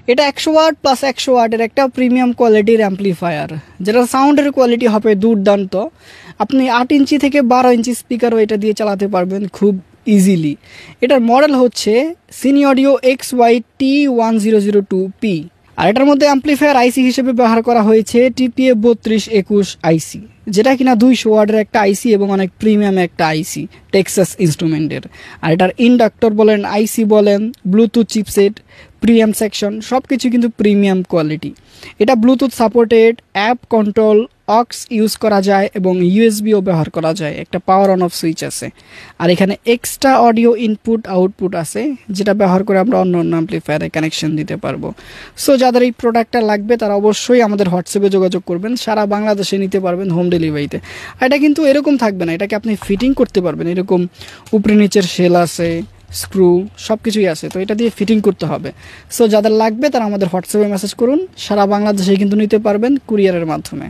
এটা 100 watt plus 100 ওয়াটের একটা প্রিমিয়াম কোয়ালিটির অ্যাম্পলিফায়ার, যেটা সাউন্ডের কোয়ালিটি হবে দুর্দান্ত। আপনি 8 ইঞ্চি থেকে 12 ইঞ্চি স্পিকারও এটা দিয়ে চালাতে পারবেন খুব ইজিলি। এটার মডেল হচ্ছে সিনি অডিও XYT1002P। আর এটার মধ্যে অ্যাম্পলিফায়ার আইসি হিসেবে ব্যবহার করা হয়েছে TPA 3221 আইসি, যেটা কিনা 200 ওয়াটের একটা আইসি এবং অনেক প্রিমিয়াম একটা আইসি টেক্সাস ইনস্ট্রুমেন্টের। আর এটার ইন্ডাক্টর বলেন, আইসি বলেন, ব্লুটুথ চিপসেট, প্রিয়াম সেকশন সব কিছু কিন্তু প্রিমিয়াম কোয়ালিটি। এটা Bluetooth supported, app control, aux use করা যায় এবং ইউএসবিও ব্যবহার করা যায়। একটা পাওয়ার অন অফ সুইচ আছে। আর এখানে এক্সট্রা অডিও ইনপুট আউটপুট আছে, যেটা ব্যবহার করে আমরা অন্য অন্য অ্যাম্পলিফায়ারে কানেকশন দিতে পারবো। সো যাদের এই প্রোডাক্টটা লাগবে তারা অবশ্যই আমাদের হোয়াটসঅ্যাপে যোগাযোগ করবেন। সারা বাংলাদেশে নিতে পারবেন হোম ডেলিভারিতে। আর এটা কিন্তু এরকম থাকবে না, এটাকে আপনি ফিটিং করতে পারবেন। এরকম উপরে নিচের শেল আছে, স্ক্রু সব কিছুই আছে, তো এটা দিয়ে ফিটিং করতে হবে। সো যাদের লাগবে তারা আমাদের হোয়াটসঅ্যাপে মেসেজ করুন। সারা বাংলাদেশে কিন্তু নিতে পারবেন কুরিয়ারের মাধ্যমে।